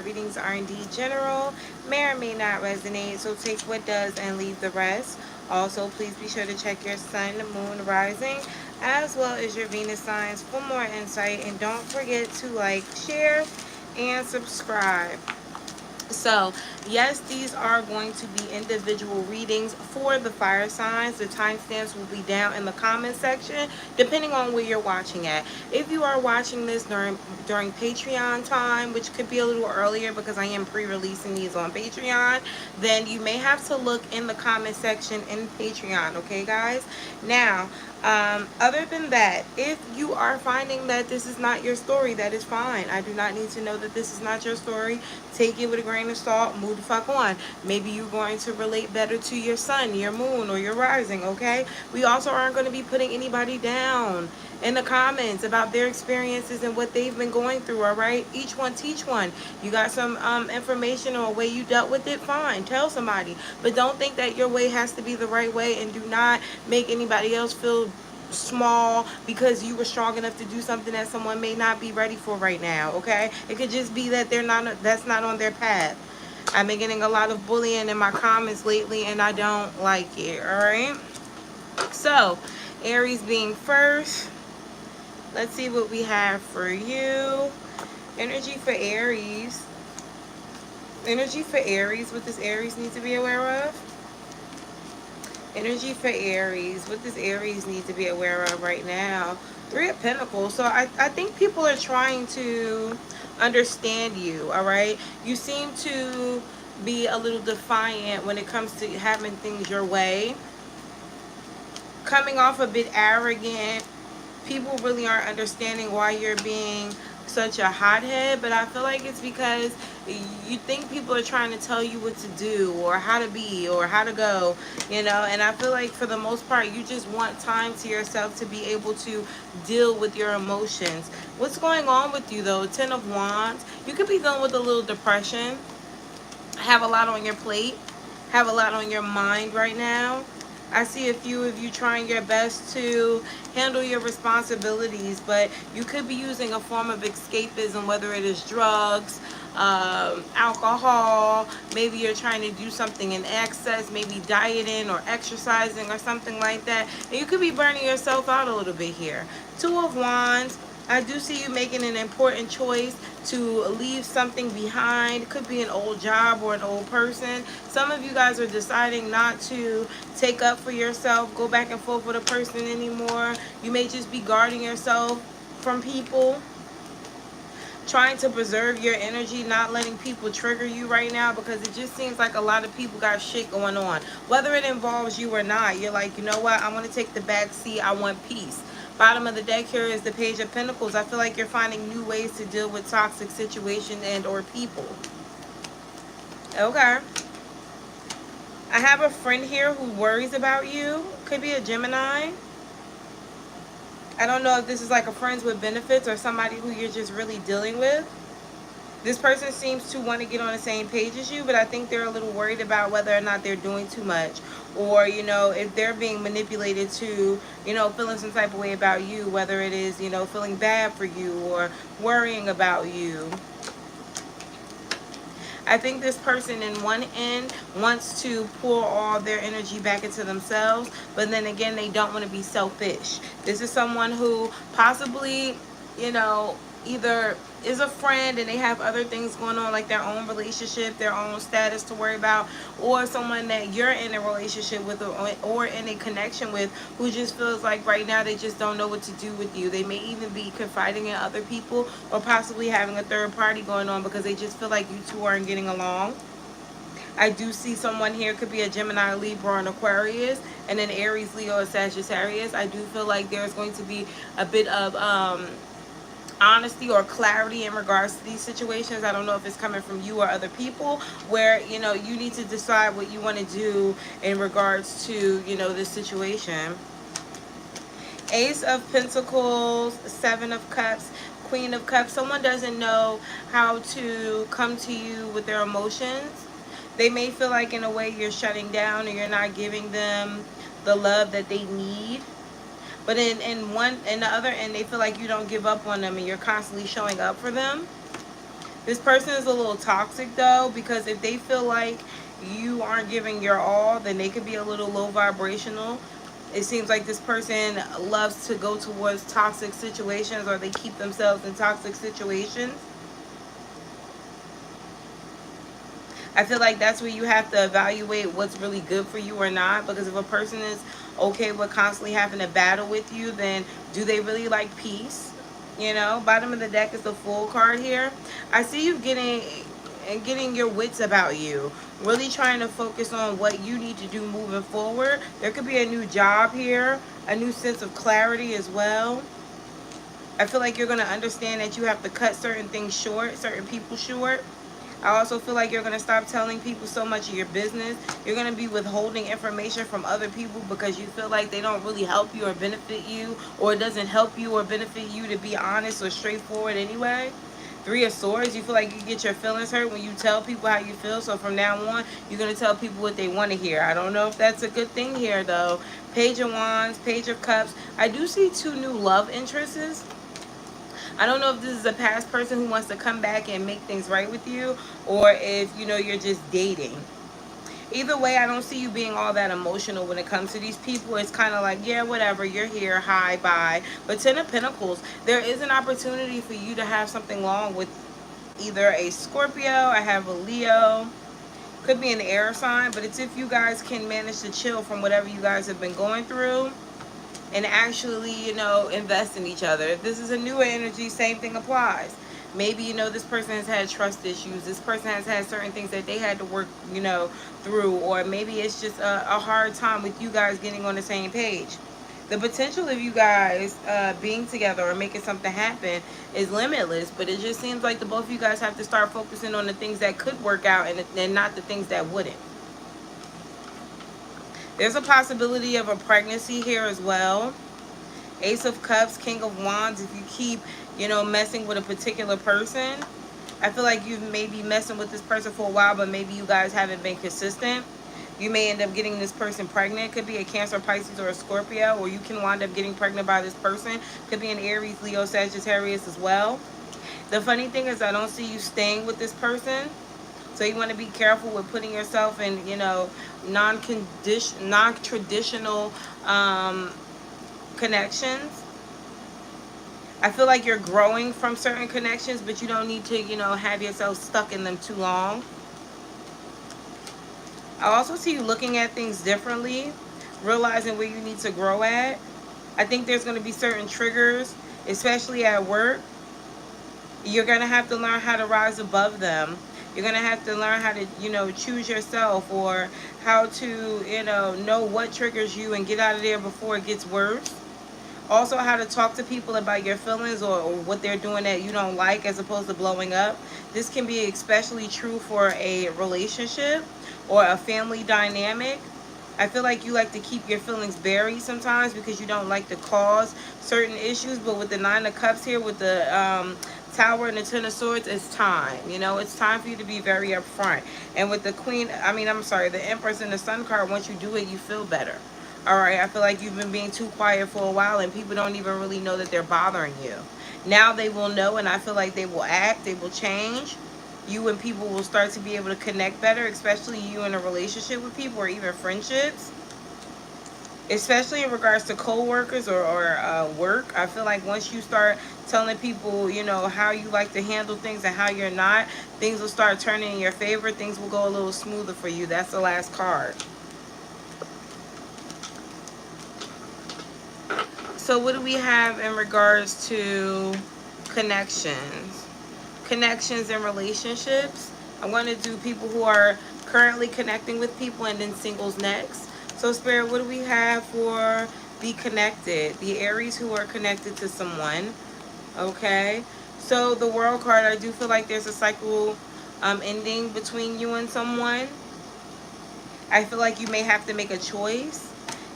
Readings are indeed general, may or may not resonate, so take what does and leave the rest. Also, please be sure to check your sun, moon, rising, as well as your Venus signs for more insight. And don't forget to like, share, and subscribe. So, yes, these are going to be individual readings for the fire signs. The timestamps will be down in the comment section, depending on where you're watching at. If you are watching this during Patreon time, which could be a little earlier because I am pre-releasing these on Patreon, then you may have to look in the comment section in Patreon, okay, guys? Now, other than that, if you are finding that this is not your story, that is fine. I do not need to know that this is not your story. Take it with a grain of salt, move the fuck on. Maybe you're going to relate better to your sun, your moon, or your rising, okay? We also aren't going to be putting anybody down in the comments about their experiences and what they've been going through, all right? Each one teach one. You got some information or a way you dealt with it, fine, tell somebody. But don't think that your way has to be the right way, and do not make anybody else feel small because you were strong enough to do something that someone may not be ready for right now, okay? It could just be that that's not on their path. I've been getting a lot of bullying in my comments lately, and I don't like it, all right? So, Aries being first, let's see what we have for you. Energy for Aries. Energy for Aries. What does Aries need to be aware of? Energy for Aries. What does Aries need to be aware of right now? Three of Pentacles. So I think people are trying to understand you, all right? You seem to be a little defiant when it comes to having things your way. Coming off a bit arrogant. People really aren't understanding why you're being such a hothead, but I feel like it's because you think people are trying to tell you what to do or how to be or how to go, you know. And I feel like for the most part you just want time to yourself to be able to deal with your emotions. What's going on with you though? Ten of Wands. You could be dealing with a little depression, have a lot on your plate, have a lot on your mind right now. I see a few of you trying your best to handle your responsibilities, but you could be using a form of escapism, whether it is drugs, alcohol. Maybe you're trying to do something in excess, maybe dieting or exercising or something like that. And you could be burning yourself out a little bit here. Two of Wands. I do see you making an important choice to leave something behind. It could be an old job or an old person. Some of you guys are deciding not to take up for yourself, go back and forth with a person anymore. You may just be guarding yourself from people, trying to preserve your energy, not letting people trigger you right now, because it just seems like a lot of people got shit going on. Whether it involves you or not, you're like, you know what, I want to take the back seat. I want peace. Bottom of the deck here is the Page of Pentacles. I feel like you're finding new ways to deal with toxic situations and or people. Okay. I have a friend here who worries about you. Could be a Gemini. I don't know if this is like a friends with benefits or somebody who you're just really dealing with. This person seems to want to get on the same page as you, but I think they're a little worried about whether or not they're doing too much. Or, you know, if they're being manipulated to, you know, feeling some type of way about you, whether it is, you know, feeling bad for you or worrying about you. I think this person in one end wants to pour all their energy back into themselves, but then again, they don't want to be selfish. This is someone who possibly, you know, either is a friend and they have other things going on, like their own relationship, their own status to worry about, or someone that you're in a relationship with or in a connection with who just feels like right now they just don't know what to do with you. They may even be confiding in other people or possibly having a third party going on because they just feel like you two aren't getting along. I do see someone here, could be a Gemini, Libra, or an Aquarius, and then Aries, Leo, or Sagittarius. I do feel like there's going to be a bit of honesty or clarity in regards to these situations. I don't know if it's coming from you or other people, where, you know, you need to decide what you want to do in regards to, you know, this situation. Ace of Pentacles, Seven of Cups, Queen of Cups. Someone doesn't know how to come to you with their emotions. They may feel like in a way you're shutting down or you're not giving them the love that they need. But in the other end, they feel like you don't give up on them and you're constantly showing up for them. This person is a little toxic though, because if they feel like you aren't giving your all, then they could be a little low vibrational. It seems like this person loves to go towards toxic situations, or they keep themselves in toxic situations. I feel like that's where you have to evaluate what's really good for you or not. Because if a person is okay with constantly having to battle with you, then do they really like peace? You know, bottom of the deck is the Fool card here. I see you getting your wits about you. Really trying to focus on what you need to do moving forward. There could be a new job here, a new sense of clarity as well. I feel like you're going to understand that you have to cut certain things short, certain people short. I also feel like you're going to stop telling people so much of your business. You're going to be withholding information from other people because you feel like they don't really help you or benefit you, or it doesn't help you or benefit you to be honest or straightforward anyway. Three of Swords, you feel like you get your feelings hurt when you tell people how you feel. So from now on, you're going to tell people what they want to hear. I don't know if that's a good thing here, though. Page of Wands, Page of Cups. I do see two new love interests. I don't know if this is a past person who wants to come back and make things right with you, or if, you know, you're just dating. Either way, I don't see you being all that emotional when it comes to these people. It's kind of like, yeah, whatever, you're here, hi, bye. But Ten of Pentacles, there is an opportunity for you to have something long with either a Scorpio, I have a Leo, could be an air sign, but it's if you guys can manage to chill from whatever you guys have been going through and actually, you know, invest in each other. If this is a newer energy, same thing applies. Maybe, you know, this person has had trust issues. This person has had certain things that they had to work, you know, through. Or maybe it's just a hard time with you guys getting on the same page. The potential of you guys being together or making something happen is limitless. But it just seems like the both of you guys have to start focusing on the things that could work out and not the things that wouldn't. There's a possibility of a pregnancy here as well. Ace of Cups, King of Wands. If you keep, you know, messing with a particular person, I feel like you may be messing with this person for a while, but maybe you guys haven't been consistent. You may end up getting this person pregnant. Could be a Cancer, Pisces, or a Scorpio, or you can wind up getting pregnant by this person. Could be an Aries, Leo, Sagittarius as well. The funny thing is I don't see you staying with this person. So you want to be careful with putting yourself in, you know, non-traditional connections. I feel like you're growing from certain connections, but you don't need to, you know, have yourself stuck in them too long. I also see you looking at things differently, realizing where you need to grow at. I think there's going to be certain triggers, especially at work. You're going to have to learn how to rise above them. You're going to have to learn how to, you know, choose yourself, or how to, you know what triggers you and get out of there before it gets worse. Also, how to talk to people about your feelings, or what they're doing that you don't like, as opposed to blowing up. This can be especially true for a relationship or a family dynamic. I feel like you like to keep your feelings buried sometimes because you don't like to cause certain issues. But with the Nine of Cups here, with the Tower and the Ten of Swords, it's time. You know, it's time for you to be very upfront. And with the the Empress and the Sun card, once you do it, you feel better. All right, I feel like you've been being too quiet for a while, and people don't even really know that they're bothering you. Now they will know, and I feel like they will act, they will change. You and people will start to be able to connect better, especially you in a relationship with people, or even friendships. Especially in regards to co-workers or work. I feel like once you start telling people, you know, how you like to handle things and how you're not, things will start turning in your favor. Things will go a little smoother for you. That's the last card. So what do we have in regards to connections? Connections and relationships. I'm going to do people who are currently connecting with people, and then singles next. So Spirit, what do we have for the connected? The Aries who are connected to someone. Okay. So the World card, I do feel like there's a cycle ending between you and someone. I feel like you may have to make a choice,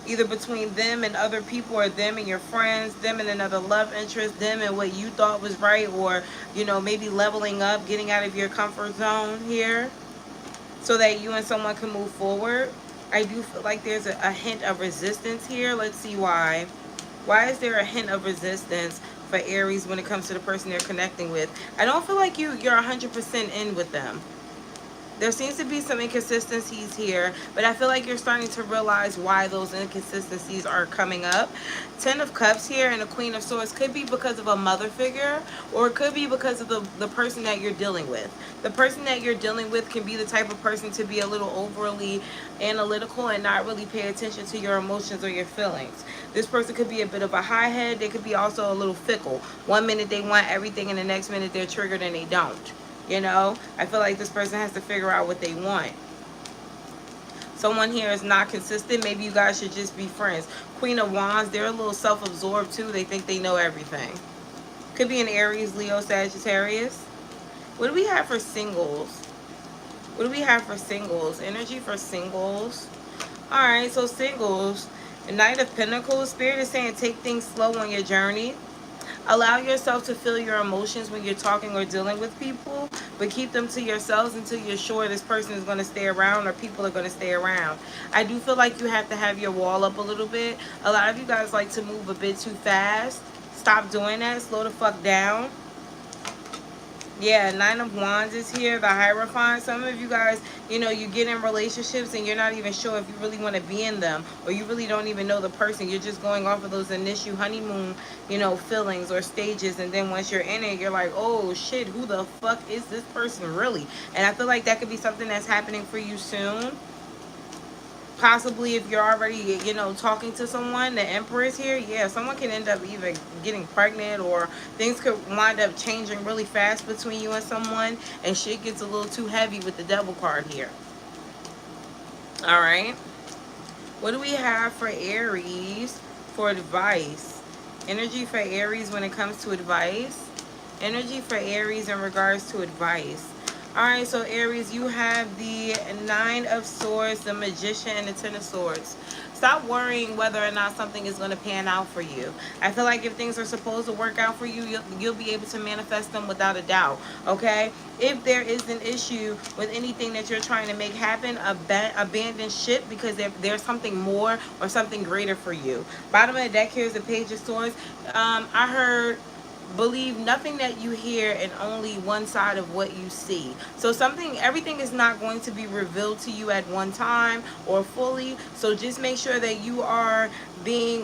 either between them and other people, or them and your friends, them and another love interest, them and what you thought was right, or, you know, maybe leveling up, getting out of your comfort zone here so that you and someone can move forward. I do feel like there's a hint of resistance here. Let's see why. Why is there a hint of resistance for Aries when it comes to the person they're connecting with. I don't feel like you're 100% in with them. There seems to be some inconsistencies here, but I feel like you're starting to realize why those inconsistencies are coming up. Ten of Cups here and the Queen of Swords could be because of a mother figure, or it could be because of the person that you're dealing with. The person that you're dealing with can be the type of person to be a little overly analytical and not really pay attention to your emotions or your feelings. This person could be a bit of a high head. They could be also a little fickle. One minute they want everything and the next minute they're triggered and they don't. You know, I feel like this person has to figure out what they want. Someone here is not consistent. Maybe you guys should just be friends. Queen of Wands, they're a little self-absorbed too. They think they know everything. Could be an Aries, Leo, Sagittarius. What do we have for singles? What do we have for singles? Energy for singles. Alright, so singles. The Knight of Pentacles. Spirit is saying take things slow on your journey. Allow yourself to feel your emotions when you're talking or dealing with people, but keep them to yourselves until you're sure this person is going to stay around or people are going to stay around. I do feel like you have to have your wall up a little bit. A lot of you guys like to move a bit too fast. Stop doing that. Slow the fuck down. Yeah, Nine of Wands is here, the Hierophant. Some of you guys, you know, you get in relationships and you're not even sure if you really want to be in them, or you really don't even know the person. You're just going off of those initial honeymoon, you know, feelings or stages, and then once you're in it, you're like, oh shit, who the fuck is this person really? And I feel like that could be something that's happening for you soon. Possibly if you're already, you know, talking to someone. The Empress here, yeah, someone can end up either getting pregnant, or things could wind up changing really fast between you and someone, and shit gets a little too heavy with the Devil card here. All right, what do we have for Aries for advice? Energy for Aries when it comes to advice. Energy for Aries in regards to advice. Alright, so Aries, you have the Nine of Swords, the Magician, and the Ten of Swords. Stop worrying whether or not something is going to pan out for you. I feel like if things are supposed to work out for you, you'll be able to manifest them without a doubt, okay? If there is an issue with anything that you're trying to make happen, abandon ship, because there's something more or something greater for you. Bottom of the deck here is the Page of Swords. I heard, believe nothing that you hear and only one side of what you see. So everything is not going to be revealed to you at one time or fully. So just make sure that you are being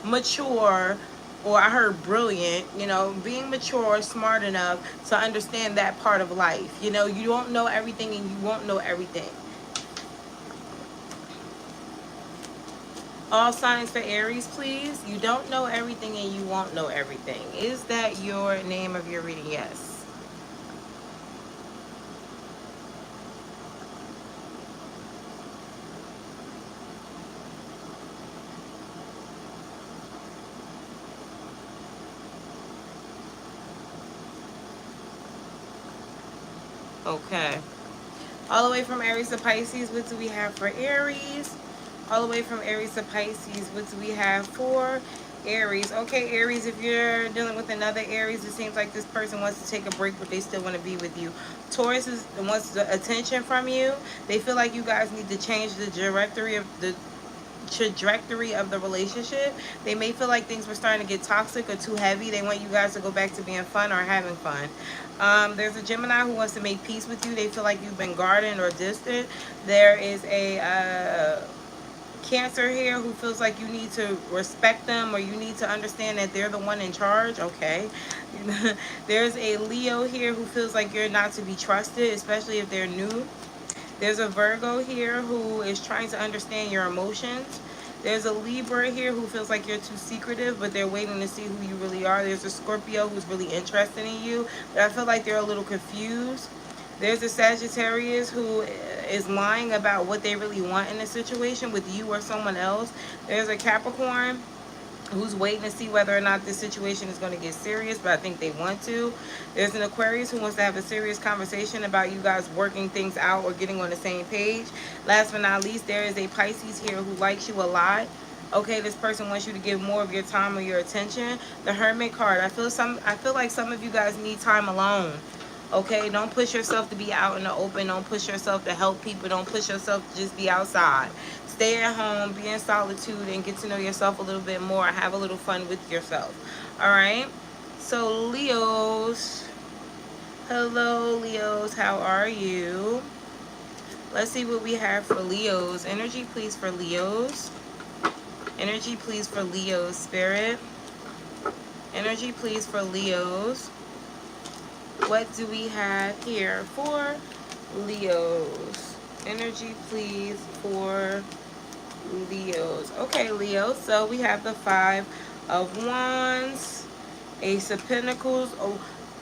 mature, or I heard brilliant, you know, being mature, smart enough to understand that part of life. You know, you don't know everything and you won't know everything. All signs for Aries, please. You don't know everything and you won't know everything. Is that your name of your reading? Yes. Okay. All the way from Aries to Pisces, what do we have for Aries? All the way from Aries to Pisces, what do we have for Aries? Okay, Aries, if you're dealing with another Aries, it seems like this person wants to take a break, but they still want to be with you. Taurus wants the attention from you. They feel like you guys need to change the trajectory of the relationship. They may feel like things were starting to get toxic or too heavy. They want you guys to go back to being fun or having fun. There's a Gemini who wants to make peace with you. They feel like you've been guarded or distant. There is a Cancer here who feels like you need to respect them, or you need to understand that they're the one in charge. Okay. There's a Leo here who feels like you're not to be trusted, especially if they're new. There's a Virgo here who is trying to understand your emotions. There's a Libra here who feels like you're too secretive, but they're waiting to see who you really are. There's a Scorpio who's really interested in you, but I feel like they're a little confused. There's a Sagittarius who is lying about what they really want in a situation with you or someone else. There's a Capricorn who's waiting to see whether or not this situation is going to get serious, but I think they want to. There's an Aquarius who wants to have a serious conversation about you guys working things out or getting on the same page. Last but not least, there is a Pisces here who likes you a lot. Okay, this person wants you to give more of your time or your attention. The Hermit card. I feel like some of you guys need time alone. Okay, don't push yourself to be out in the open. Don't push yourself to help people. Don't push yourself to just be outside. stay at home, be in solitude, and get to know yourself a little bit more. Have a little fun with yourself. All right? So, Leos. Hello, Leos. How are you? Let's see what we have for Leos. Energy, please, for Leos. Energy, please, for Leos, Spirit. Energy, please, for Leos. What do we have here for Leos? Energy, please, for Leos. Okay, Leo. So we have the Five of Wands, Ace of Pentacles. Oh,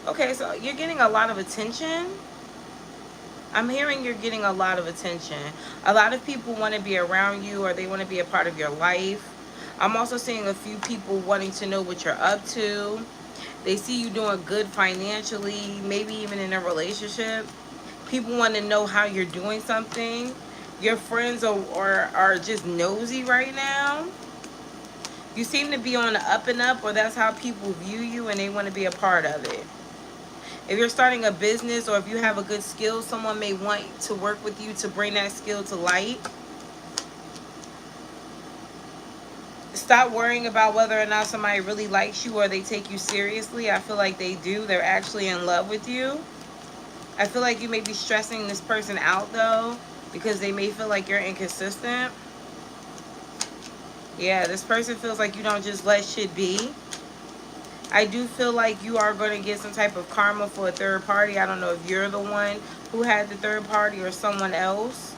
okay. So you're getting a lot of attention. I'm hearing you're getting a lot of attention. A lot of people want to be around you, or they want to be a part of your life. I'm also seeing a few people wanting to know what you're up to. They see you doing good financially, maybe even in a relationship. People want to know how you're doing something. Your friends are just nosy right now. You seem to be on the up and up, or that's how people view you, and they want to be a part of it. If you're starting a business, or if you have a good skill, someone may want to work with you to bring that skill to light. Stop worrying about whether or not somebody really likes you or they take you seriously. I feel like they do. They're actually in love with you. I feel like you may be stressing this person out, though, because they may feel like you're inconsistent. Yeah, this person feels like you don't just let shit be. I do feel like you are going to get some type of karma for a third party. I don't know if you're the one who had the third party or someone else.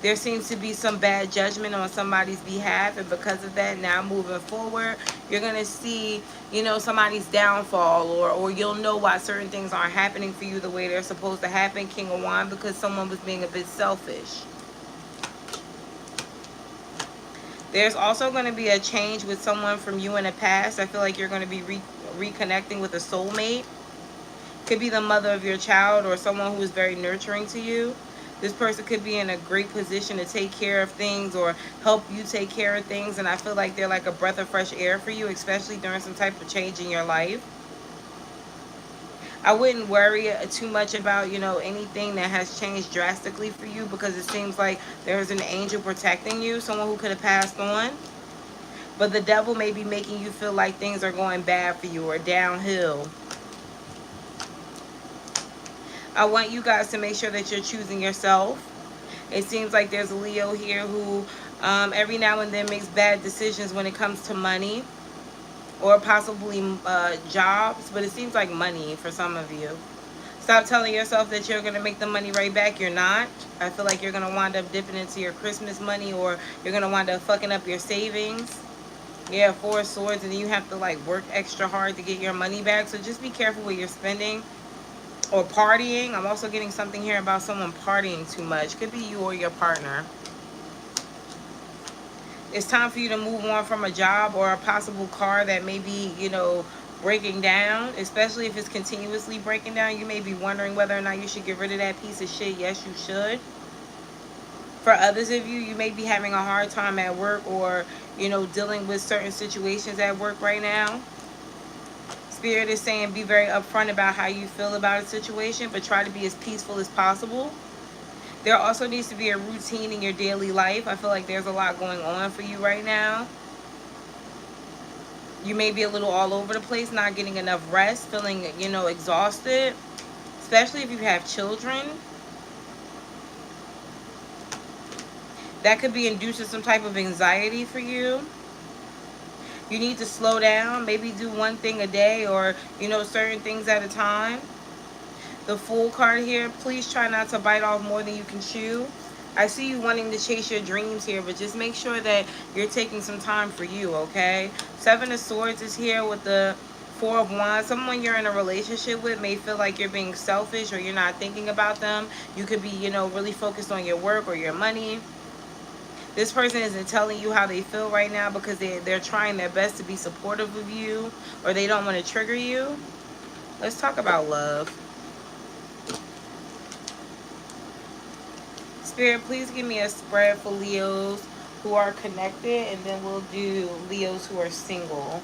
There seems to be some bad judgment on somebody's behalf, and because of that, now moving forward, you're going to see, you know, somebody's downfall, or you'll know why certain things aren't happening for you the way they're supposed to happen, King of Wands, because someone was being a bit selfish. There's also going to be a change with someone from you in the past. I feel like you're going to be reconnecting with a soulmate. Could be the mother of your child, or someone who is very nurturing to you. This person could be in a great position to take care of things or help you take care of things. And I feel like they're like a breath of fresh air for you, especially during some type of change in your life. I wouldn't worry too much about, you know, anything that has changed drastically for you, because it seems like there's an angel protecting you, someone who could have passed on. But the devil may be making you feel like things are going bad for you or downhill. I want you guys to make sure that you're choosing yourself. It seems like there's a Leo here who every now and then makes bad decisions when it comes to money, or possibly jobs, but it seems like money for some of you. Stop telling yourself that you're going to make the money right back. You're not. I feel like you're going to wind up dipping into your Christmas money, or you're going to wind up fucking up your savings. Yeah, Four of Swords, and you have to like work extra hard to get your money back. So just be careful with your spending. Or partying. I'm also getting something here about someone partying too much. Could be you or your partner. It's time for you to move on from a job or a possible car that may be, you know, breaking down. Especially if it's continuously breaking down. You may be wondering whether or not you should get rid of that piece of shit. Yes, you should. For others of you, you may be having a hard time at work, or, you know, dealing with certain situations at work right now. Spirit is saying be very upfront about how you feel about a situation, but try to be as peaceful as possible. There also needs to be a routine in your daily life. I feel like there's a lot going on for you right now. You may be a little all over the place, not getting enough rest, feeling, you know, exhausted, especially if you have children. That could be inducing some type of anxiety for you. You need to slow down, maybe do one thing a day, or, you know, certain things at a time. The Fool card here, please try not to bite off more than you can chew. I see you wanting to chase your dreams here, but just make sure that you're taking some time for you, okay? Seven of Swords is here with the Four of Wands. Someone you're in a relationship with may feel like you're being selfish, or you're not thinking about them. You could be, you know, really focused on your work or your money. This person isn't telling you how they feel right now because they're trying their best to be supportive of you, or they don't want to trigger you. Let's talk about love. Spirit, please give me a spread for Leos who are connected, and then we'll do Leos who are single.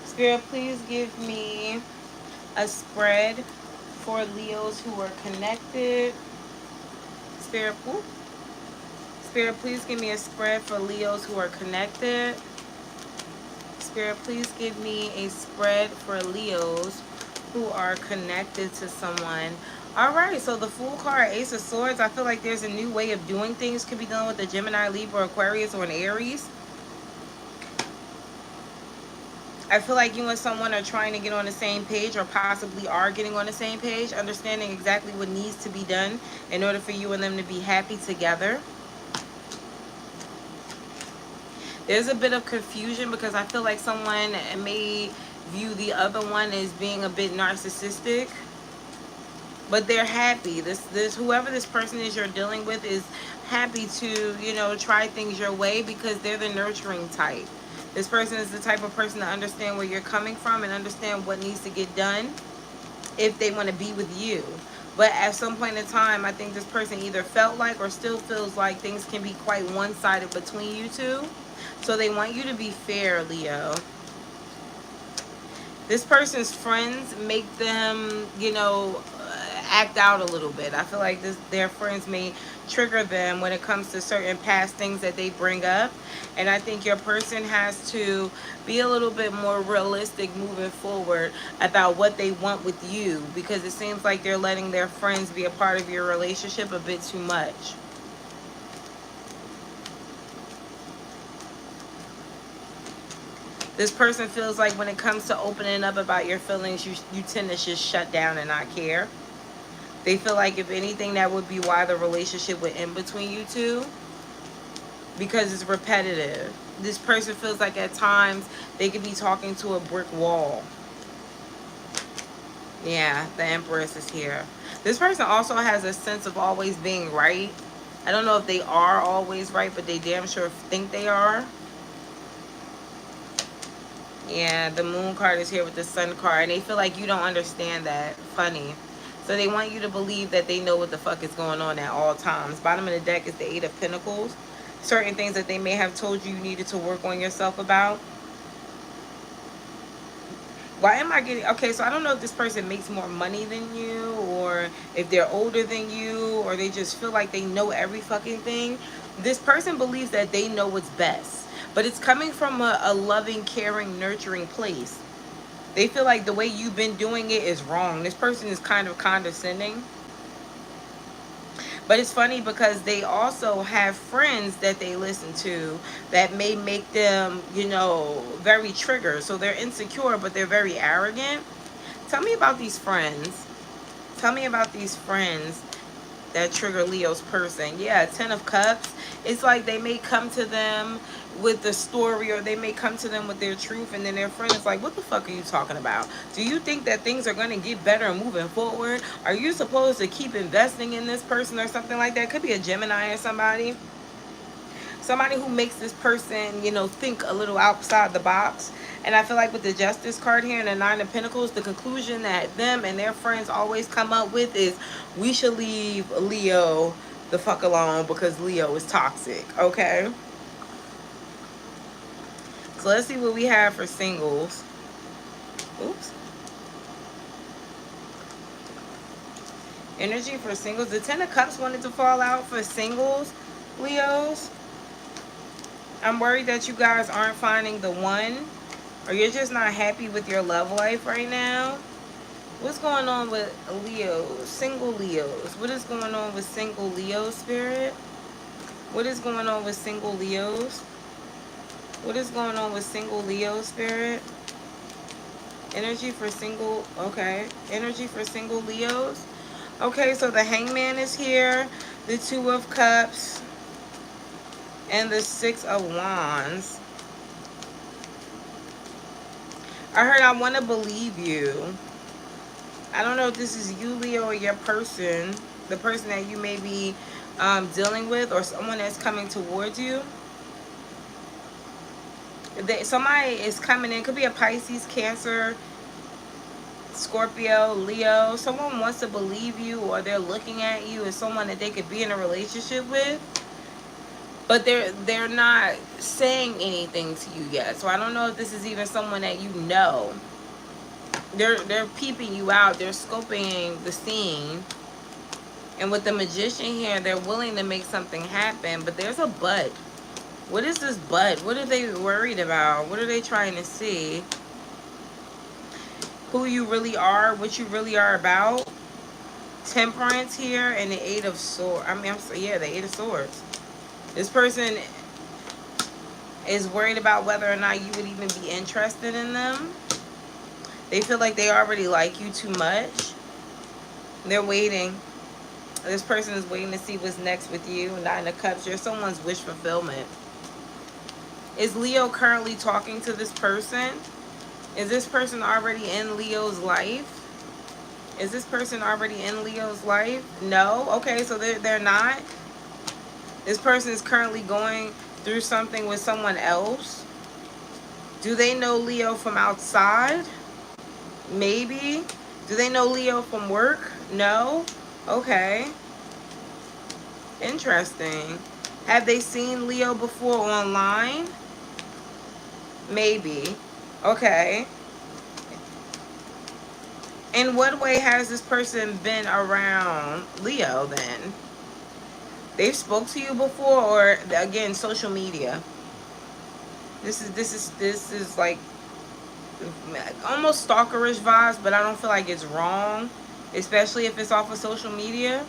Spirit, please give me a spread for Leos who are connected. Spirit, Spirit, please give me a spread for Leos who are connected. Spirit, please give me a spread for Leos who are connected to someone. All right, so the Fool card, Ace of Swords. I feel like there's a new way of doing things. Could be done with a Gemini, Libra, Aquarius, or an Aries. I feel like you and someone are trying to get on the same page, or possibly are getting on the same page, understanding exactly what needs to be done in order for you and them to be happy together. There's a bit of confusion because I feel like someone may view the other one as being a bit narcissistic, but they're happy. This whoever this person is you're dealing with is happy to, you know, try things your way because they're the nurturing type. This person is the type of person to understand where you're coming from and understand what needs to get done if they want to be with you. But at some point in time, I think this person either felt like or still feels like things can be quite one-sided between you two. So they want you to be fair, Leo. This person's friends make them, you know, act out a little bit. I feel like their friends may trigger them when it comes to certain past things that they bring up. And I think your person has to be a little bit more realistic moving forward about what they want with you, because it seems like they're letting their friends be a part of your relationship a bit too much. This person feels like when it comes to opening up about your feelings, you tend to just shut down and not care. They feel like if anything, that would be why the relationship would end between you two, because it's repetitive. This person feels like at times they could be talking to a brick wall. Yeah, the Empress is here. This person also has a sense of always being right. I don't know if they are always right, but they damn sure think they are. Yeah, the Moon card is here with the Sun card, and they feel like you don't understand that. Funny. So they want you to believe that they know what the fuck is going on at all times. Bottom of the deck is the Eight of Pentacles. Certain things that they may have told you needed to work on yourself about. Why am I getting... Okay, so I don't know if this person makes more money than you, or if they're older than you, or they just feel like they know every fucking thing. This person believes that they know what's best. But it's coming from a loving, caring, nurturing place. They feel like the way you've been doing it is wrong. This person is kind of condescending. But it's funny because they also have friends that they listen to that may make them, you know, very triggered. So they're insecure, but they're very arrogant. Tell me about these friends. Tell me about these friends that trigger Leo's person. Yeah, 10 of Cups. It's like they may come to them with the story, or they may come to them with their truth, and then their friend is like, what the fuck are you talking about? Do you think that things are going to get better moving forward? Are you supposed to keep investing in this person or something like that? Could be a Gemini or somebody who makes this person, you know, think a little outside the box. And I feel like with the Justice card here and the Nine of Pentacles, the conclusion that them and their friends always come up with is, we should leave Leo the fuck alone because Leo is toxic. Okay, so let's see what we have for singles. Oops. Energy for singles. The 10 of Cups wanted to fall out for singles, Leos. I'm worried that you guys aren't finding the one, or you're just not happy with your love life right now. What's going on with Leos? Single Leos. What is going on with single Leo, Spirit? What is going on with single Leos? What is going on with single Leo, Spirit? Energy for single... Okay. Energy for single Leos. Okay, so the Hangman is here. The Two of Cups. And the Six of Wands. I heard I want to believe you. I don't know if this is you, Leo, or your person. The person that you may be dealing with, or someone that's coming towards you. Somebody is coming in. Could be a Pisces, Cancer, Scorpio, Leo. Someone wants to believe you, or they're looking at you as someone that they could be in a relationship with. But they're not saying anything to you yet. So I don't know if this is even someone that you know. They're peeping you out. They're scoping the scene. And with the Magician here, they're willing to make something happen, but there's a but. What is this but? What are they worried about? What are they trying to see? Who you really are, what you really are about. Temperance here and the Eight of Swords. Yeah, the Eight of Swords. This person is worried about whether or not you would even be interested in them. They feel like they already like you too much. They're waiting. This person is waiting to see what's next with you. Nine of Cups. You're someone's wish fulfillment. Is Leo currently talking to this person? Is this person already in Leo's life? Is this person already in Leo's life? No? Okay, so they're not. This person is currently going through something with someone else. Do they know Leo from outside? Maybe. Do they know Leo from work? No? Okay. Interesting. Have they seen Leo before online? Maybe. Okay. In what way has this person been around Leo then? They've spoke to you before, or again, social media. This is like almost stalkerish vibes, but I don't feel like it's wrong, especially if it's off of social media.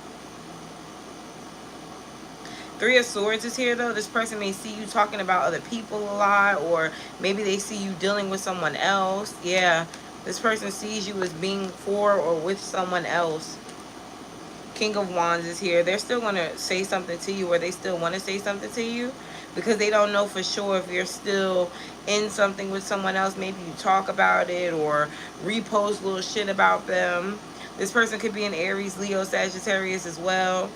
Three of Swords is here though. This person may see you talking about other people a lot, or maybe they see you dealing with someone else. Yeah, this person sees you as being for or with someone else. King of Wands is here. They're still going to say something to you, or they still want to say something to you, because they don't know for sure if you're still in something with someone else. Maybe you talk about it or repost little shit about them. This person could be an Aries, Leo, Sagittarius as well.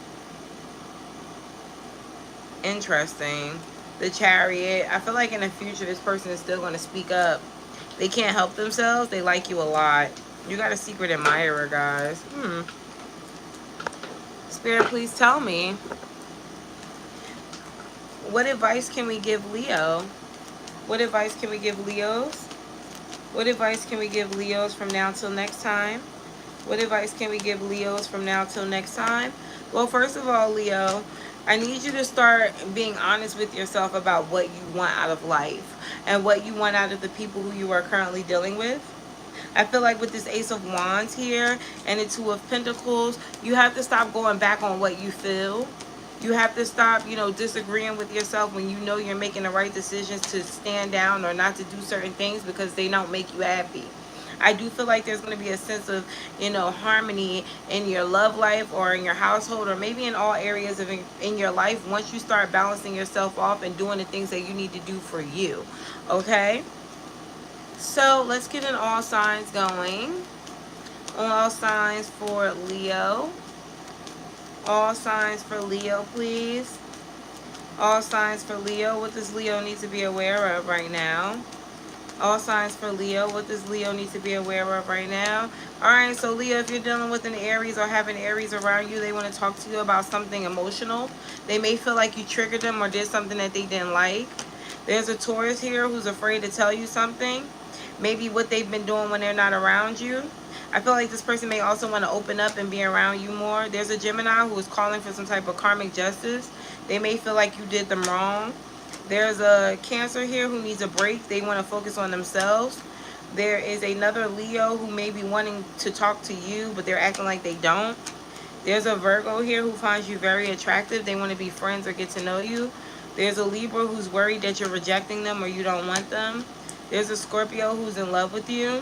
Interesting. The Chariot. I feel like in the future this person is still going to speak up. They can't help themselves. They like you a lot. You got a secret admirer, guys. Spirit, please tell me. What advice can we give Leo? What advice can we give Leos? What advice can we give Leos from now till next time? What advice can we give Leos from now till next time? Well, first of all, Leo, I need you to start being honest with yourself about what you want out of life and what you want out of the people who you are currently dealing with. I feel like with this Ace of Wands here and the Two of Pentacles, you have to stop going back on what you feel. You have to stop, disagreeing with yourself when you know you're making the right decisions to stand down or not to do certain things because they don't make you happy. I do feel like there's going to be a sense of, harmony in your love life or in your household, or maybe in all areas of in your life once you start balancing yourself off and doing the things that you need to do for you. Okay? So let's get an all signs going. All signs for Leo. All signs for Leo, please. All signs for Leo. What does Leo need to be aware of right now? All signs for Leo. What does Leo need to be aware of right now? Alright, so Leo, if you're dealing with an Aries or having Aries around you, they want to talk to you about something emotional. They may feel like you triggered them or did something that they didn't like. There's a Taurus here who's afraid to tell you something. Maybe what they've been doing when they're not around you. I feel like this person may also want to open up and be around you more. There's a Gemini who is calling for some type of karmic justice. They may feel like you did them wrong. There's a Cancer here who needs a break. They want to focus on themselves. There is another Leo who may be wanting to talk to you, but they're acting like they don't. There's a Virgo here who finds you very attractive. They want to be friends or get to know you. There's a Libra who's worried that you're rejecting them or you don't want them. There's a Scorpio who's in love with you.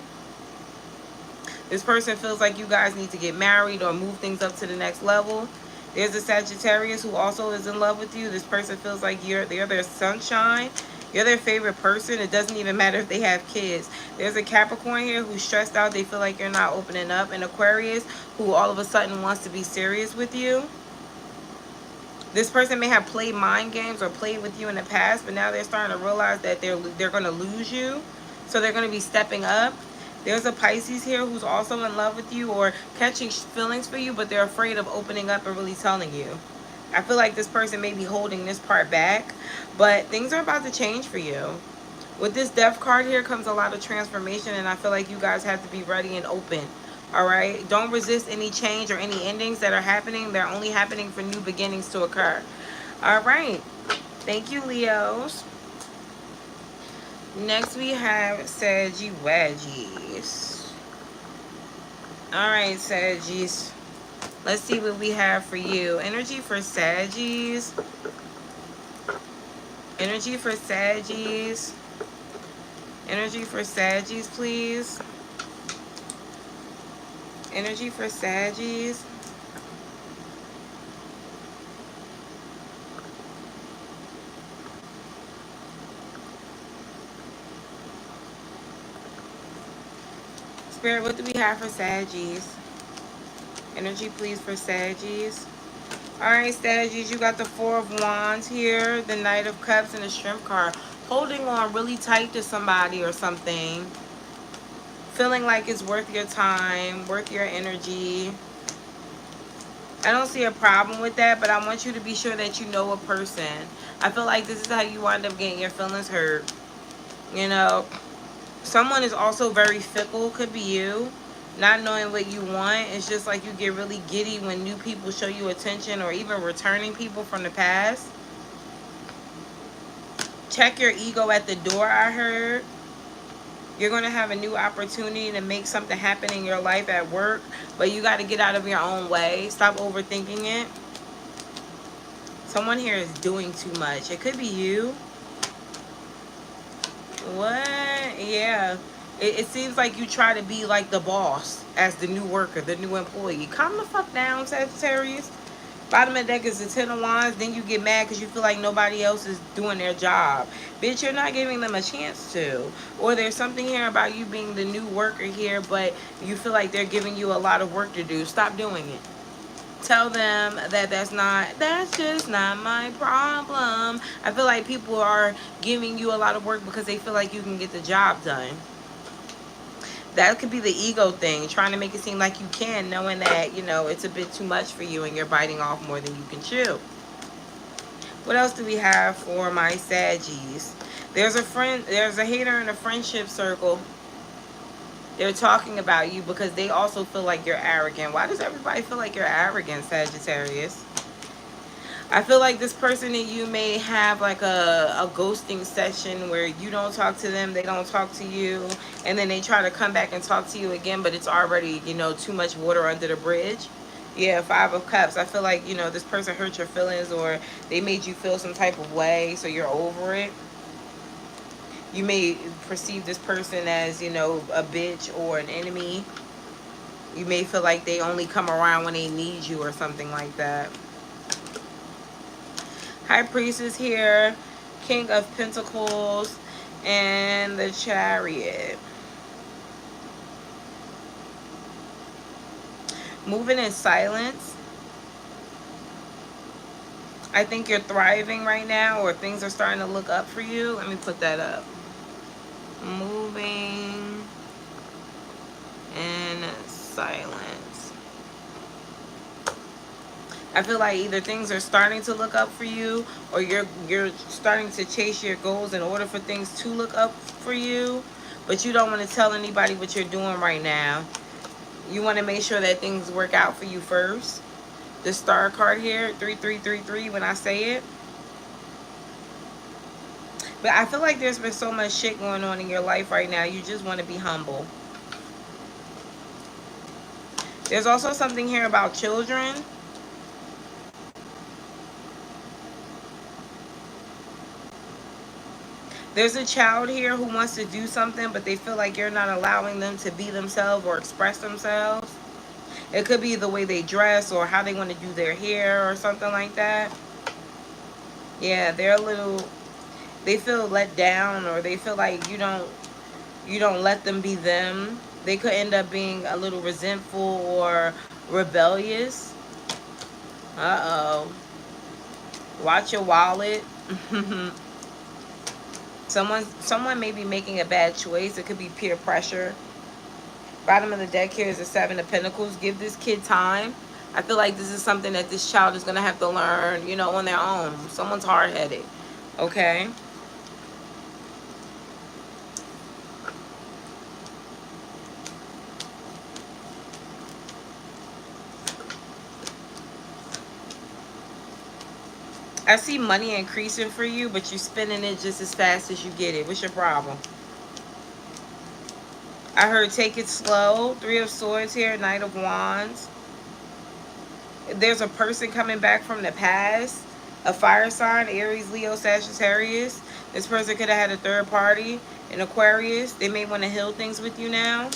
This person feels like you guys need to get married or move things up to the next level. There's a Sagittarius who also is in love with you. This person feels like they're their sunshine. You're their favorite person. It doesn't even matter if they have kids. There's a Capricorn here who's stressed out. They feel like you're not opening up. And Aquarius who all of a sudden wants to be serious with you. This person may have played mind games or played with you in the past, but now they're starting to realize that they're going to lose you. So they're going to be stepping up. There's a Pisces here who's also in love with you or catching feelings for you, but they're afraid of opening up and really telling you. I feel like this person may be holding this part back, but things are about to change for you. With this Death card here comes a lot of transformation, and I feel like you guys have to be ready and open All right, don't resist any change or any endings that are happening. They're only happening for new beginnings to occur. All right, thank you, Leos. Next we have Sagittarius. All right, Sagittarius. Let's see what we have for you. Energy for Sagittarius. Energy for Sagittarius. Energy for Sagittarius, please. Energy for Sagittarius. Spirit, what do we have for Sagittarius? Energy, please, for Sagittarius. Alright, Sagittarius, you got the Four of Wands here, the Knight of Cups, and the Strength card. Holding on really tight to somebody or something. Feeling like it's worth your time, worth your energy. I don't see a problem with that, but I want you to be sure that you know a person. I feel like this is how you wind up getting your feelings hurt. You know, someone is also very fickle. Could be you. Not knowing what you want. It's just like you get really giddy when new people show you attention, or even returning people from the past. Check your ego at the door, I heard. You're going to have a new opportunity to make something happen in your life at work, but you got to get out of your own way. Stop overthinking it. Someone here is doing too much. It could be you. What? Yeah. It seems like you try to be like the boss as the new worker, the new employee. Calm the fuck down, Sagittarius. Bottom of the deck is the Ten of Wands. Then you get mad because you feel like nobody else is doing their job. Bitch, you're not giving them a chance to. Or there's something here about you being the new worker here, but you feel like they're giving you a lot of work to do. Stop doing it. Tell them that that's just not my problem. I feel like people are giving you a lot of work because they feel like you can get the job done. That could be the ego thing, trying to make it seem like you can, knowing that, you know, it's a bit too much for you and you're biting off more than you can chew. What else do we have for my Saggies? There's a hater in a friendship circle. They're talking about you because they also feel like you're arrogant. Why does everybody feel like you're arrogant, Sagittarius? I feel like this person and you may have like a ghosting session where you don't talk to them, they don't talk to you, and then they try to come back and talk to you again, but it's already, you know, too much water under the bridge. Yeah, Five of Cups. I feel like, you know, this person hurt your feelings, or they made you feel some type of way, so you're over it. You may perceive this person as, you know, a bitch or an enemy. You may feel like they only come around when they need you or something like that. High Priestess here, King of Pentacles, and the Chariot. Moving in silence. I think you're thriving right now, or things are starting to look up for you. Let me put that up. Moving in silence. I feel like either things are starting to look up for you, or you're starting to chase your goals in order for things to look up for you, but you don't want to tell anybody what you're doing right now. You want to make sure that things work out for you first. The Star card here, 3333 when I say it. But I feel like there's been so much shit going on in your life right now. You just want to be humble. There's also something here about children. There's a child here who wants to do something, but they feel like you're not allowing them to be themselves or express themselves. It could be the way they dress or how they want to do their hair or something like that. Yeah, they're a little, they feel let down, or they feel like you don't let them be them. They could end up being a little resentful or rebellious. Uh-oh. Watch your wallet. Someone may be making a bad choice. It could be peer pressure. Bottom of the deck here is the Seven of Pentacles. Give this kid time. I feel like this is something that this child is going to have to learn, you know, on their own. Someone's hard-headed. Okay? I see money increasing for you, but you're spending it just as fast as you get it. What's your problem? I heard take it slow. Three of Swords here, Knight of Wands. There's a person coming back from the past. A fire sign, Aries, Leo, Sagittarius. This person could have had a third party, an Aquarius. They may want to heal things with you now.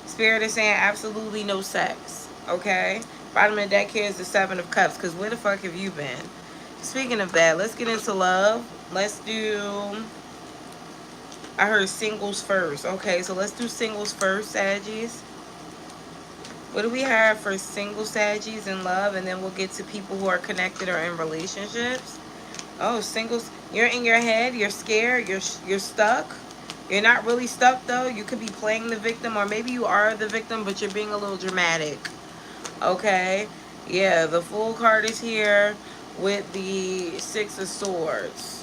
Spirit is saying absolutely no sex. Okay? Bottom of the deck here is the Seven of Cups. Because where the fuck have you been? Speaking of that, let's get into love. Let's do... I heard singles first. Okay, so let's do singles first, Saggies. What do we have for single Saggies in love? And then we'll get to people who are connected or in relationships. Oh, singles. You're in your head. You're scared. You're stuck. You're not really stuck, though. You could be playing the victim. Or maybe you are the victim, but you're being a little dramatic. Okay? Yeah, the Fool card is here with the Six of Swords.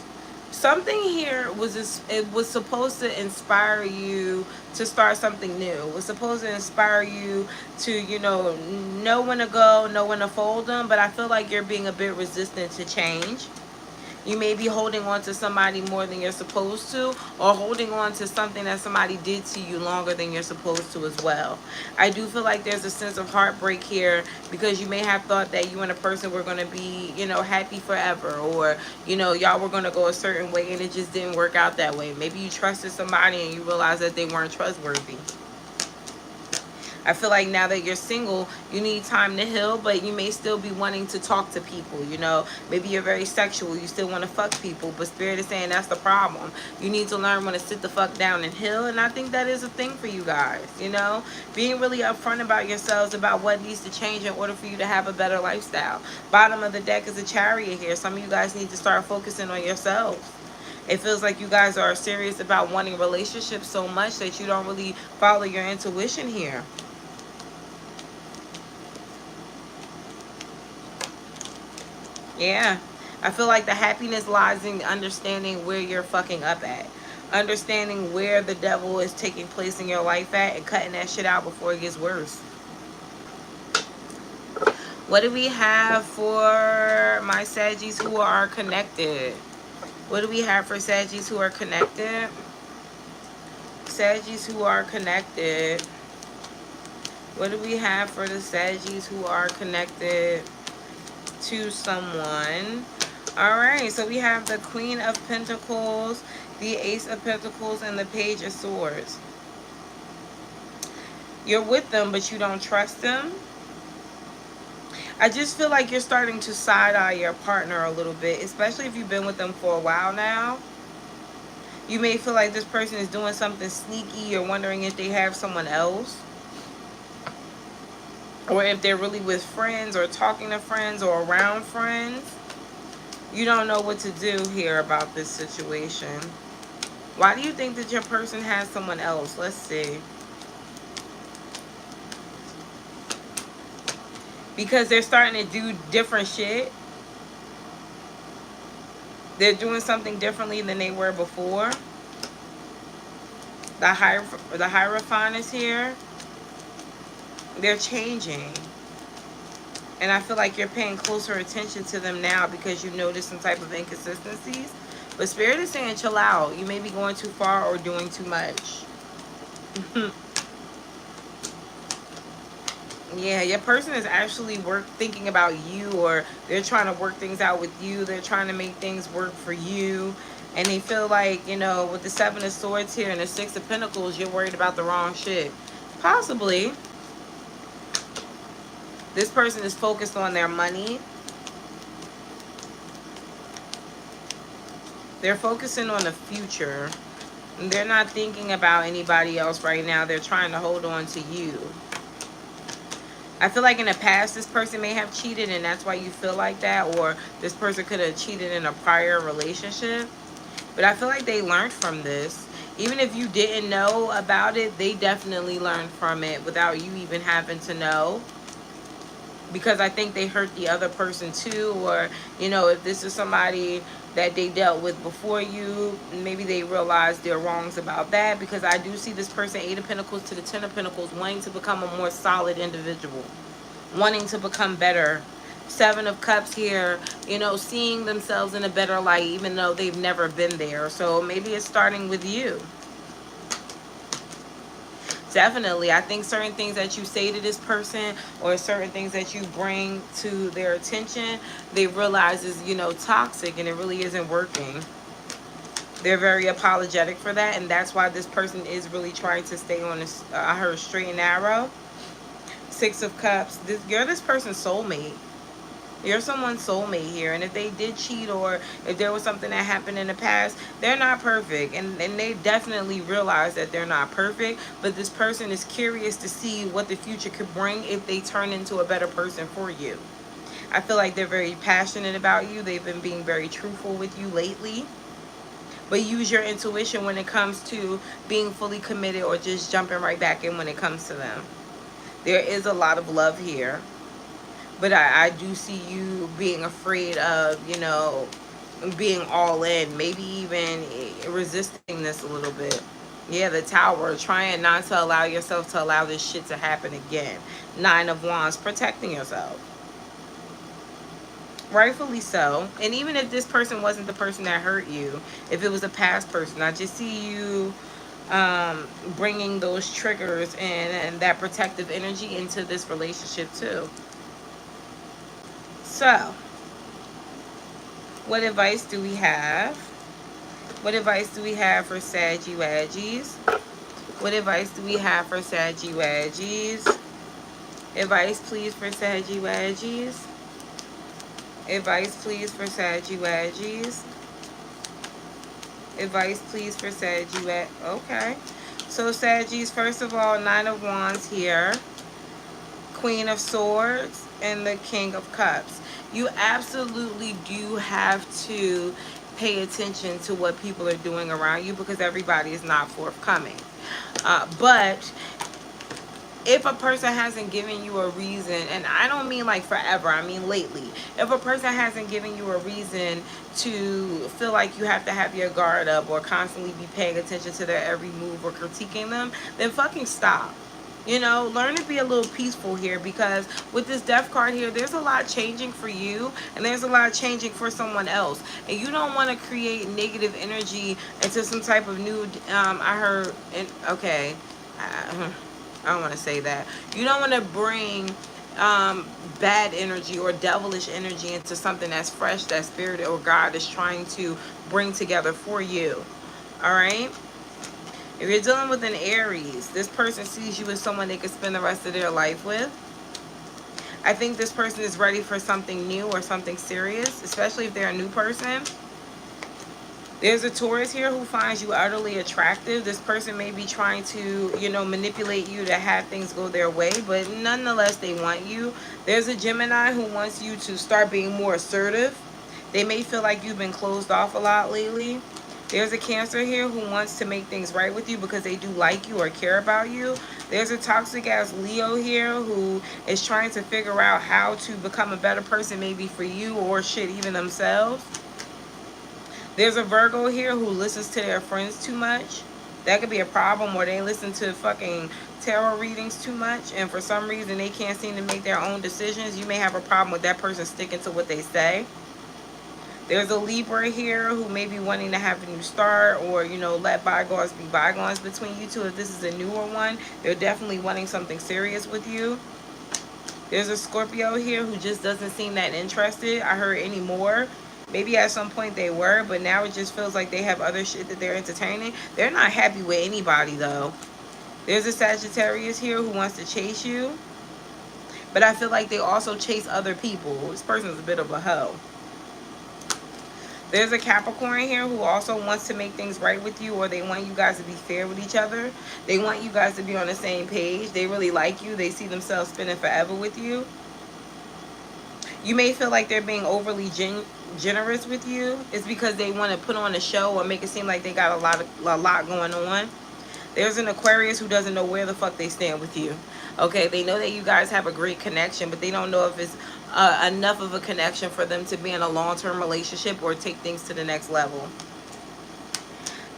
Something here it was supposed to inspire you to start something new. It was supposed to inspire you to, you know when to go, know when to fold them. But I feel like you're being a bit resistant to change. You may be holding on to somebody more than you're supposed to, or holding on to something that somebody did to you longer than you're supposed to as well. I do feel like there's a sense of heartbreak here because you may have thought that you and a person were going to be, happy forever, or, y'all were going to go a certain way and it just didn't work out that way. Maybe you trusted somebody and you realized that they weren't trustworthy. I feel like now that you're single, you need time to heal, but you may still be wanting to talk to people, Maybe you're very sexual. You still want to fuck people, but Spirit is saying that's the problem. You need to learn when to sit the fuck down and heal, and I think that is a thing for you guys, Being really upfront about yourselves, about what needs to change in order for you to have a better lifestyle. Bottom of the deck is a Chariot here. Some of you guys need to start focusing on yourselves. It feels like you guys are serious about wanting relationships so much that you don't really follow your intuition here. Yeah, I feel like the happiness lies in understanding where you're fucking up at. Understanding where the devil is taking place in your life at and cutting that shit out before it gets worse. What do we have for my Saggies who are connected? What do we have for Saggies who are connected? Saggies who are connected. What do we have for the Saggies who are connected to someone? All right, so we have the Queen of Pentacles, the Ace of Pentacles, and the Page of Swords. You're with them, but you don't trust them. I just feel like you're starting to side-eye your partner a little bit, especially if you've been with them for a while now. You may feel like this person is doing something sneaky. You're wondering if they have someone else, or if they're really with friends or talking to friends or around friends. You don't know what to do here about this situation. Why do you think that your person has someone else? Let's see. Because they're starting to do different shit. They're doing something differently than they were before. The Hierophant is here. They're changing. And I feel like you're paying closer attention to them now because you notice some type of inconsistencies. But Spirit is saying chill out. You may be going too far or doing too much. Yeah, your person is actually thinking about you, or they're trying to work things out with you. They're trying to make things work for you. And they feel like, with the Seven of Swords here and the Six of Pentacles, you're worried about the wrong shit. Possibly. This person is focused on their money. They're focusing on the future. They're not thinking about anybody else right now. They're trying to hold on to you. I feel like in the past, this person may have cheated, and that's why you feel like that. Or this person could have cheated in a prior relationship. But I feel like they learned from this. Even if you didn't know about it, they definitely learned from it without you even having to know. Because I think they hurt the other person too. Or, if this is somebody that they dealt with before you, maybe they realized their wrongs about that. Because I do see this person, Eight of Pentacles to the Ten of Pentacles, wanting to become a more solid individual. Wanting to become better Seven of Cups here, you know, seeing themselves in a better light, even though they've never been there. So maybe it's starting with you. Definitely. I think certain things that you say to this person or certain things that you bring to their attention, they realize is, you know, toxic and it really isn't working. They're very apologetic for that, and that's why this person is really trying to stay on this, I heard straight and narrow. Six of Cups. You're this person's soulmate. You're someone's soulmate here. And if they did cheat or if there was something that happened in the past, they're not perfect. And they definitely realize that they're not perfect. But this person is curious to see what the future could bring if they turn into a better person for you. I feel like they're very passionate about you. They've been being very truthful with you lately. But use your intuition when it comes to being fully committed or just jumping right back in when it comes to them. There is a lot of love here. But I do see you being afraid of, you know, being all in. Maybe even resisting this a little bit. Yeah, the Tower. Trying not to allow yourself to allow this shit to happen again. Nine of Wands. Protecting yourself. Rightfully so. And even if this person wasn't the person that hurt you, if it was a past person, I just see you bringing those triggers and that protective energy into this relationship too. So, what advice do we have? What advice do we have for Sagittarius? What advice do we have for Sagittarius? Advice, please, for Sagittarius. Advice, please, for Sagittarius. Advice, please, for Sagittarius. Okay. So, Sagittarius, first of all, Nine of Wands here. Queen of Swords and the King of Cups. You absolutely do have to pay attention to what people are doing around you because everybody is not forthcoming. But if a person hasn't given you a reason, and I don't mean like forever, I mean lately. If a person hasn't given you a reason to feel like you have to have your guard up or constantly be paying attention to their every move or critiquing them, then fucking stop. You know, learn to be a little peaceful here because with this Death card here, there's a lot changing for you and there's a lot changing for someone else. And you don't want to create negative energy into some type of new, I heard, okay, I don't want to say that. You don't want to bring bad energy or devilish energy into something that's fresh, that Spirit or God is trying to bring together for you. All right? If you're dealing with an Aries, this person sees you as someone they could spend the rest of their life with. I think this person is ready for something new or something serious, especially if they're a new person. There's a Taurus here who finds you utterly attractive. This person may be trying to, you know, manipulate you to have things go their way, but nonetheless, they want you. There's a Gemini who wants you to start being more assertive. They may feel like you've been closed off a lot lately. There's a Cancer here who wants to make things right with you because they do like you or care about you. There's a toxic ass Leo here who is trying to figure out how to become a better person maybe for you or shit even themselves. There's a Virgo here who listens to their friends too much. That could be a problem, or they listen to fucking tarot readings too much and for some reason they can't seem to make their own decisions. You may have a problem with that person sticking to what they say. There's a Libra here who may be wanting to have a new start or, you know, let bygones be bygones between you two. If this is a newer one, they're definitely wanting something serious with you. There's a Scorpio here who just doesn't seem that interested, I heard, anymore. Maybe at some point they were, but now it just feels like they have other shit that they're entertaining. They're not happy with anybody, though. There's a Sagittarius here who wants to chase you. But I feel like they also chase other people. This person's a bit of a hoe. There's a Capricorn here who also wants to make things right with you, or they want you guys to be fair with each other. They want you guys to be on the same page. They really like you. They see themselves spending forever with you. You may feel like they're being overly generous with you. It's because they want to put on a show or make it seem like they got a lot going on. There's an Aquarius who doesn't know where the fuck they stand with you. Okay, they know that you guys have a great connection, but they don't know if it's enough of a connection for them to be in a long-term relationship or take things to the next level.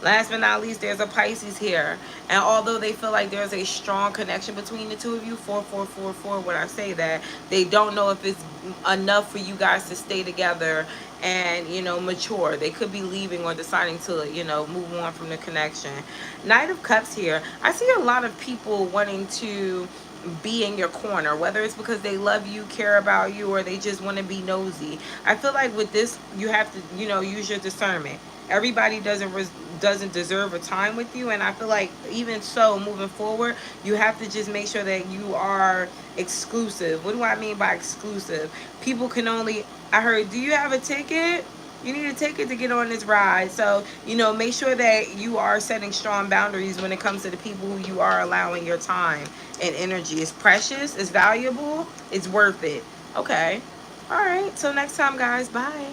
Last but not least, there's a Pisces here. And although they feel like there's a strong connection between the two of you, 4444, when I say that, they don't know if it's enough for you guys to stay together and, you know, mature. They could be leaving or deciding to, you know, move on from the connection. Knight of Cups here. I see a lot of people wanting to be in your corner, whether it's because they love you, care about you, or they just want to be nosy. I feel like with this, you have to, you know, use your discernment. Everybody doesn't deserve a time with you, and I feel like even so, moving forward, you have to just make sure that you are exclusive. What do I mean by exclusive? People can only, I heard, do you have a ticket? You need a ticket to get on this ride. So, you know, make sure that you are setting strong boundaries when it comes to the people who you are allowing your time and energy. It's precious, it's valuable, it's worth it. Okay. All right. Till next time, guys. Bye.